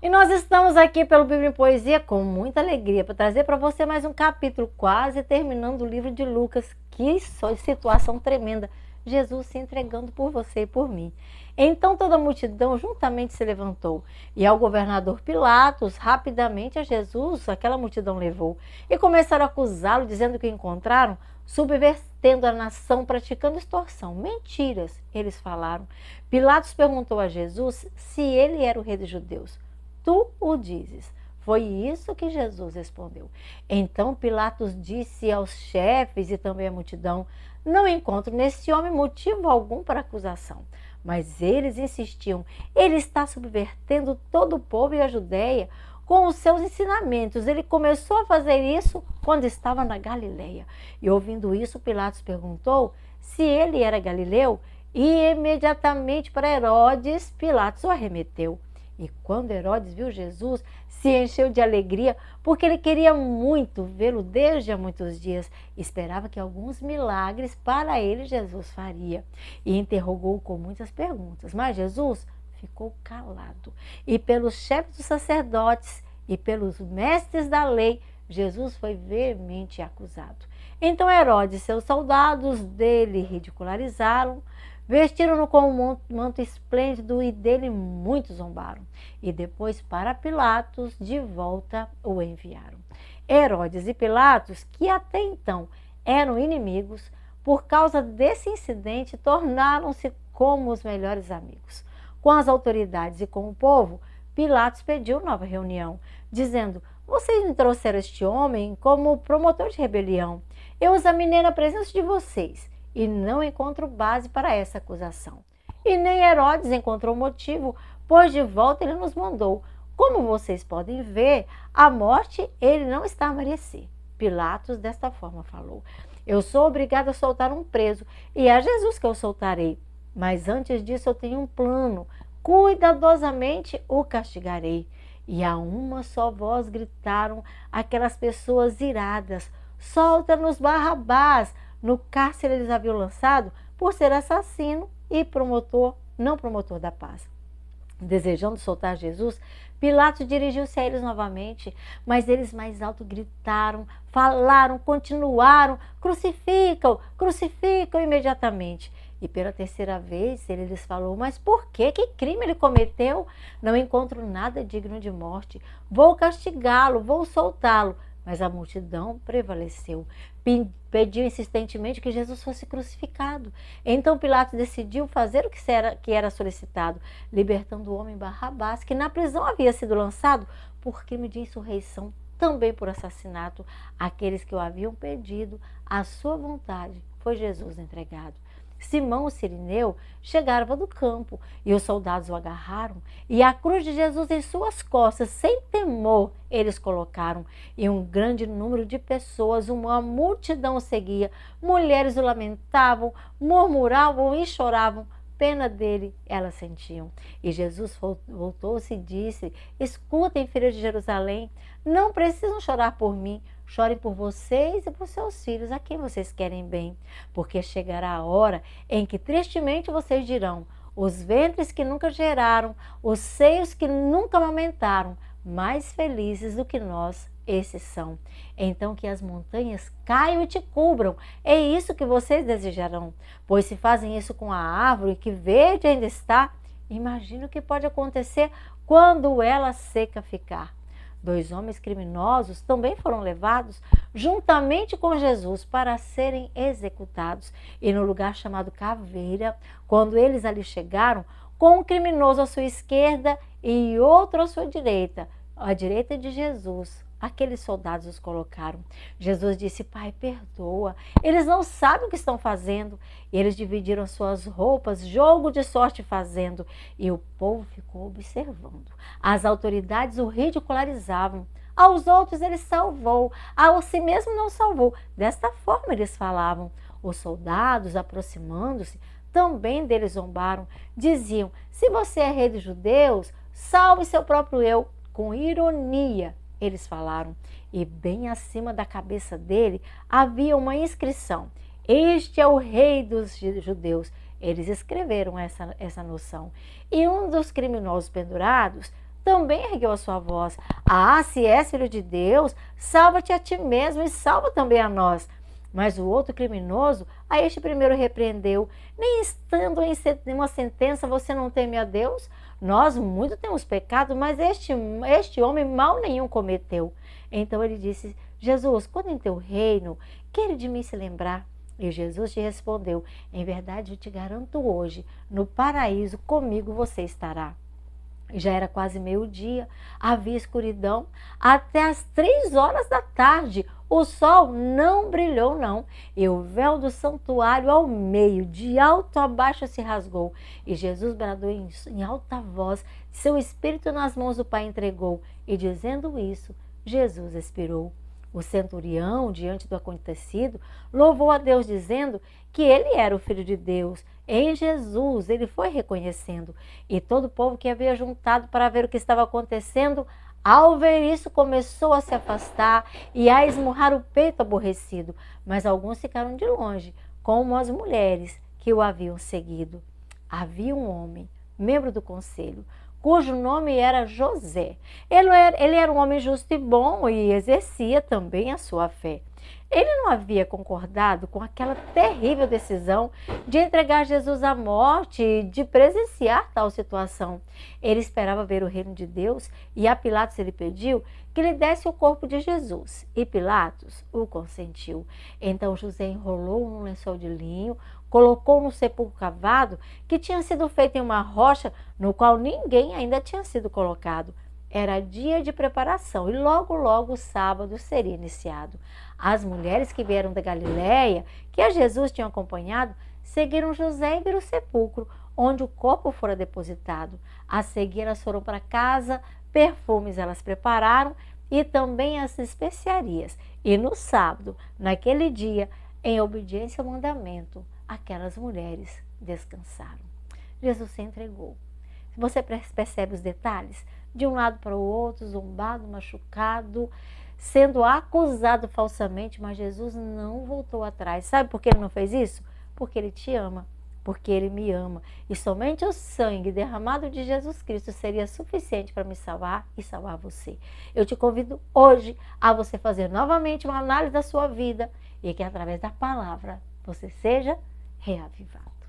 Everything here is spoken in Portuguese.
E nós estamos aqui pelo Bíblia em Poesia com muita alegria para trazer para você mais um capítulo, quase terminando o livro de Lucas. Que situação tremenda! Jesus se entregando por você e por mim. Então toda a multidão juntamente se levantou, e ao governador Pilatos, rapidamente a Jesus, aquela multidão levou, e começaram a acusá-lo, dizendo que o encontraram subvertendo a nação, praticando extorsão. Mentiras, eles falaram. Pilatos perguntou a Jesus se ele era o rei dos judeus. Tu o dizes. Foi isso que Jesus respondeu. Então Pilatos disse aos chefes e também à multidão: não encontro nesse homem motivo algum para acusação. Mas eles insistiam: ele está subvertendo todo o povo e a Judéia com os seus ensinamentos. Ele começou a fazer isso quando estava na Galileia. E ouvindo isso, Pilatos perguntou se ele era galileu, e imediatamente para Herodes, Pilatos o arremeteu. E quando Herodes viu Jesus, se encheu de alegria, porque ele queria muito vê-lo desde há muitos dias. Esperava que alguns milagres para ele Jesus faria. E interrogou-o com muitas perguntas. Mas Jesus ficou calado. E pelos chefes dos sacerdotes e pelos mestres da lei, Jesus foi veemente acusado. Então Herodes e seus soldados dele ridicularizaram, vestiram-no com um manto esplêndido e dele muito zombaram. E depois para Pilatos de volta o enviaram. Herodes e Pilatos, que até então eram inimigos, por causa desse incidente tornaram-se como os melhores amigos. Com as autoridades e com o povo, Pilatos pediu nova reunião, dizendo: vocês me trouxeram este homem como promotor de rebelião. Eu examinei na presença de vocês e não encontro base para essa acusação. E nem Herodes encontrou motivo, pois de volta ele nos mandou. Como vocês podem ver, a morte ele não está a merecer. Pilatos desta forma falou: eu sou obrigado a soltar um preso, e é Jesus que eu soltarei. Mas antes disso eu tenho um plano. Cuidadosamente o castigarei. E a uma só voz gritaram aquelas pessoas iradas: solta-nos Barrabás! No cárcere eles haviam lançado por ser assassino e não promotor da paz. Desejando soltar Jesus, Pilatos dirigiu-se a eles novamente, mas eles mais alto gritaram, falaram, continuaram: crucificam, crucificam imediatamente. E pela terceira vez ele lhes falou: mas por quê? Que crime ele cometeu? Não encontro nada digno de morte. Vou castigá-lo, vou soltá-lo. Mas a multidão prevaleceu. Pediu insistentemente que Jesus fosse crucificado. Então Pilatos decidiu fazer o que era solicitado, libertando o homem Barrabás, que na prisão havia sido lançado por crime de insurreição, também por assassinato. Aqueles que o haviam pedido, à sua vontade, foi Jesus entregado. Simão, o sirineu, chegava do campo, e os soldados o agarraram, e a cruz de Jesus em suas costas, sem temor, eles colocaram. E um grande número de pessoas, uma multidão o seguia. Mulheres o lamentavam, murmuravam e choravam. Pena dele elas sentiam. E Jesus voltou-se e disse: escutem, filhos de Jerusalém, não precisam chorar por mim, chorem por vocês e por seus filhos, a quem vocês querem bem. Porque chegará a hora em que tristemente vocês dirão: os ventres que nunca geraram, os seios que nunca amamentaram, mais felizes do que nós, esses são. Então que as montanhas caiam e te cubram, é isso que vocês desejarão. Pois se fazem isso com a árvore que verde ainda está, imagina o que pode acontecer quando ela seca ficar. 2 homens criminosos também foram levados juntamente com Jesus para serem executados. E no lugar chamado Caveira, quando eles ali chegaram, com um criminoso à sua esquerda e outro à sua direita, à direita de Jesus, aqueles soldados os colocaram. Jesus disse: Pai, perdoa, eles não sabem o que estão fazendo. E eles dividiram suas roupas, jogo de sorte fazendo, e o povo ficou observando. As autoridades o ridicularizavam. Aos outros ele salvou, a si mesmo não salvou. Desta forma eles falavam. Os soldados, aproximando-se, também deles zombaram. Diziam: se você é rei dos judeus, salve seu próprio eu. Com ironia eles falaram, e bem acima da cabeça dele havia uma inscrição: este é o rei dos judeus. Eles escreveram essa noção. E um dos criminosos pendurados também ergueu a sua voz. Ah, se és filho de Deus, salva-te a ti mesmo e salva também a nós. Mas o outro criminoso, a este primeiro repreendeu. Nem estando em uma sentença, você não teme a Deus? Nós muito temos pecado, mas este homem mal nenhum cometeu. Então ele disse, Jesus, quando em teu reino, queira de mim se lembrar. E Jesus te respondeu, em verdade eu te garanto hoje, no paraíso comigo você estará. Já era quase meio-dia, havia escuridão, até as 3 horas da tarde. O sol não brilhou, não. E o véu do santuário ao meio, de alto a baixo, se rasgou. E Jesus bradou em alta voz, seu espírito nas mãos do Pai entregou. E dizendo isso, Jesus expirou. O centurião, diante do acontecido, louvou a Deus, dizendo que ele era o Filho de Deus. Em Jesus, ele foi reconhecendo. E todo o povo que havia juntado para ver o que estava acontecendo, ao ver isso, começou a se afastar e a esmurrar o peito aborrecido. Mas alguns ficaram de longe, como as mulheres que o haviam seguido. Havia um homem, membro do conselho, cujo nome era José. Ele era um homem justo e bom e exercia também a sua fé. Ele não havia concordado com aquela terrível decisão de entregar Jesus à morte e de presenciar tal situação. Ele esperava ver o reino de Deus e a Pilatos ele pediu que lhe desse o corpo de Jesus. E Pilatos o consentiu. Então José enrolou num lençol de linho, colocou no sepulcro cavado que tinha sido feito em uma rocha no qual ninguém ainda tinha sido colocado. Era dia de preparação e logo o sábado seria iniciado. As mulheres que vieram da Galileia, que a Jesus tinham acompanhado, seguiram José e viram o sepulcro, onde o corpo fora depositado. A seguir elas foram para casa, perfumes elas prepararam e também as especiarias. E no sábado, naquele dia, em obediência ao mandamento, aquelas mulheres descansaram. Jesus se entregou. Você percebe os detalhes? De um lado para o outro, zombado, machucado, sendo acusado falsamente, mas Jesus não voltou atrás. Sabe por que ele não fez isso? Porque ele te ama, porque ele me ama. E somente o sangue derramado de Jesus Cristo seria suficiente para me salvar e salvar você. Eu te convido hoje a você fazer novamente uma análise da sua vida e que através da palavra você seja reavivado.